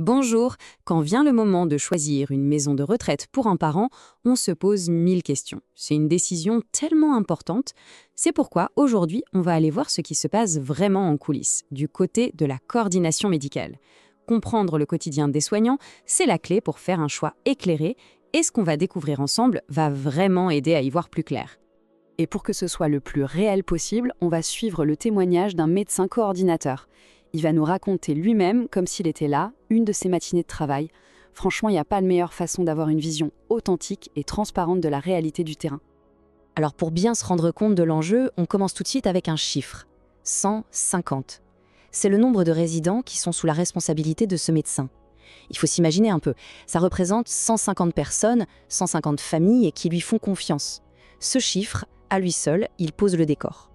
Bonjour, quand vient le moment de choisir une maison de retraite pour un parent, on se pose 1000 questions. C'est une décision tellement importante. C'est pourquoi aujourd'hui, on va aller voir ce qui se passe vraiment en coulisses, du côté de la coordination médicale. Comprendre le quotidien des soignants, c'est la clé pour faire un choix éclairé, et ce qu'on va découvrir ensemble va vraiment aider à y voir plus clair. Et pour que ce soit le plus réel possible, on va suivre le témoignage d'un médecin coordinateur. Il va nous raconter lui-même, comme s'il était là, une de ses matinées de travail. Franchement, il n'y a pas de meilleure façon d'avoir une vision authentique et transparente de la réalité du terrain. Alors pour bien se rendre compte de l'enjeu, on commence tout de suite avec un chiffre, 150. C'est le nombre de résidents qui sont sous la responsabilité de ce médecin. Il faut s'imaginer un peu, ça représente 150 personnes, 150 familles et qui lui font confiance. Ce chiffre, à lui seul, il pose le décor.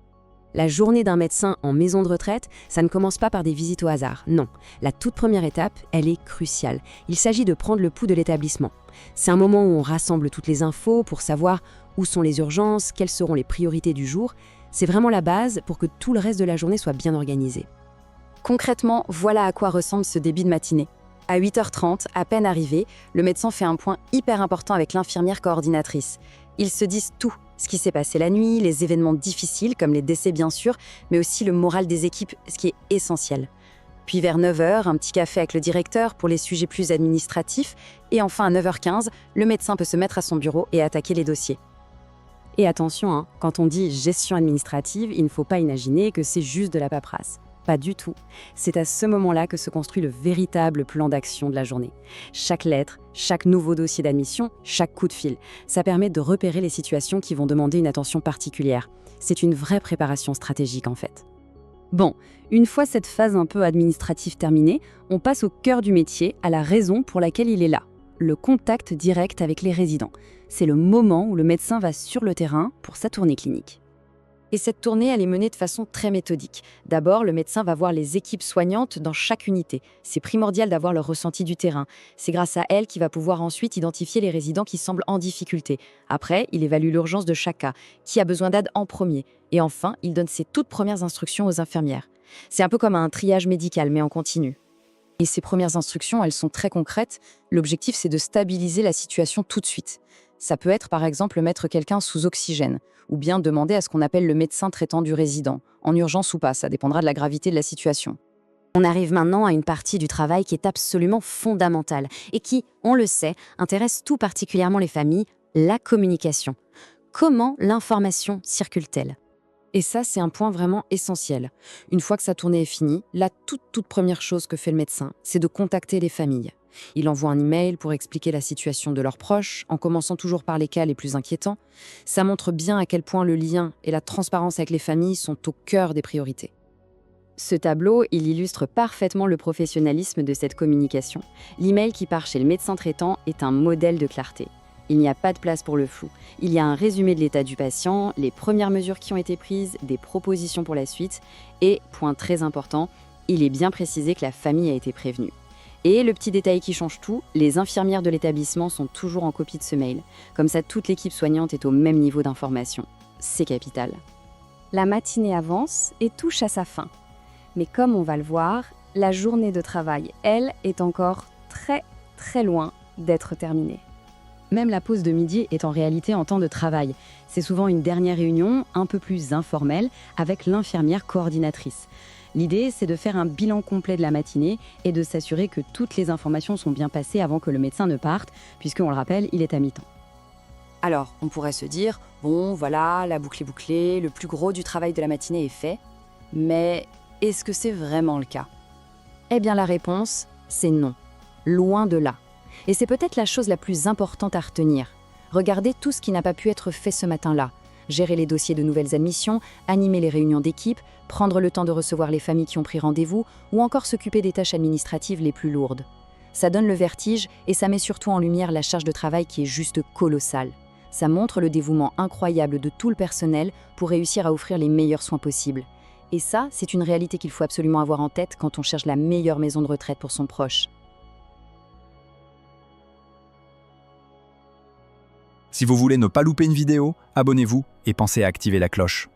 La journée d'un médecin en maison de retraite, ça ne commence pas par des visites au hasard, non. La toute première étape, elle est cruciale. Il s'agit de prendre le pouls de l'établissement. C'est un moment où on rassemble toutes les infos pour savoir où sont les urgences, quelles seront les priorités du jour. C'est vraiment la base pour que tout le reste de la journée soit bien organisé. Concrètement, voilà à quoi ressemble ce début de matinée. À 8h30, à peine arrivé, le médecin fait un point hyper important avec l'infirmière coordinatrice. Ils se disent tout, ce qui s'est passé la nuit, les événements difficiles, comme les décès bien sûr, mais aussi le moral des équipes, ce qui est essentiel. Puis vers 9h, un petit café avec le directeur pour les sujets plus administratifs, et enfin à 9h15, le médecin peut se mettre à son bureau et attaquer les dossiers. Et attention, quand on dit gestion administrative, il ne faut pas imaginer que c'est juste de la paperasse. Pas du tout. C'est à ce moment-là que se construit le véritable plan d'action de la journée. Chaque lettre, chaque nouveau dossier d'admission, chaque coup de fil, ça permet de repérer les situations qui vont demander une attention particulière. C'est une vraie préparation stratégique en fait. Bon, une fois cette phase un peu administrative terminée, on passe au cœur du métier, à la raison pour laquelle il est là. Le contact direct avec les résidents. C'est le moment où le médecin va sur le terrain pour sa tournée clinique. Et cette tournée, elle est menée de façon très méthodique. D'abord, le médecin va voir les équipes soignantes dans chaque unité. C'est primordial d'avoir leur ressenti du terrain. C'est grâce à elle qu'il va pouvoir ensuite identifier les résidents qui semblent en difficulté. Après, il évalue l'urgence de chaque cas, qui a besoin d'aide en premier. Et enfin, il donne ses toutes premières instructions aux infirmières. C'est un peu comme un triage médical, mais en continu. Et ces premières instructions, elles sont très concrètes. L'objectif, c'est de stabiliser la situation tout de suite. Ça peut être par exemple mettre quelqu'un sous oxygène, ou bien demander à ce qu'on appelle le médecin traitant du résident, en urgence ou pas, ça dépendra de la gravité de la situation. On arrive maintenant à une partie du travail qui est absolument fondamentale, et qui, on le sait, intéresse tout particulièrement les familles, la communication. Comment l'information circule-t-elle ? Et ça, c'est un point vraiment essentiel. Une fois que sa tournée est finie, la toute première chose que fait le médecin, c'est de contacter les familles. Il envoie un email pour expliquer la situation de leurs proches, en commençant toujours par les cas les plus inquiétants. Ça montre bien à quel point le lien et la transparence avec les familles sont au cœur des priorités. Ce tableau, il illustre parfaitement le professionnalisme de cette communication. L'email qui part chez le médecin traitant est un modèle de clarté. Il n'y a pas de place pour le flou. Il y a un résumé de l'état du patient, les premières mesures qui ont été prises, des propositions pour la suite et, point très important, il est bien précisé que la famille a été prévenue. Et le petit détail qui change tout, les infirmières de l'établissement sont toujours en copie de ce mail. Comme ça, toute l'équipe soignante est au même niveau d'information. C'est capital. La matinée avance et touche à sa fin. Mais comme on va le voir, la journée de travail, elle, est encore très loin d'être terminée. Même la pause de midi est en réalité en temps de travail. C'est souvent une dernière réunion, un peu plus informelle, avec l'infirmière coordinatrice. L'idée, c'est de faire un bilan complet de la matinée et de s'assurer que toutes les informations sont bien passées avant que le médecin ne parte, puisqu'on le rappelle, il est à mi-temps. Alors, on pourrait se dire, bon, voilà, la boucle est bouclée, le plus gros du travail de la matinée est fait. Mais est-ce que c'est vraiment le cas ? Eh bien, la réponse, c'est non. Loin de là. Et c'est peut-être la chose la plus importante à retenir. Regardez tout ce qui n'a pas pu être fait ce matin-là. Gérer les dossiers de nouvelles admissions, animer les réunions d'équipe, prendre le temps de recevoir les familles qui ont pris rendez-vous ou encore s'occuper des tâches administratives les plus lourdes. Ça donne le vertige et ça met surtout en lumière la charge de travail qui est juste colossale. Ça montre le dévouement incroyable de tout le personnel pour réussir à offrir les meilleurs soins possibles. Et ça, c'est une réalité qu'il faut absolument avoir en tête quand on cherche la meilleure maison de retraite pour son proche. Si vous voulez ne pas louper une vidéo, abonnez-vous et pensez à activer la cloche.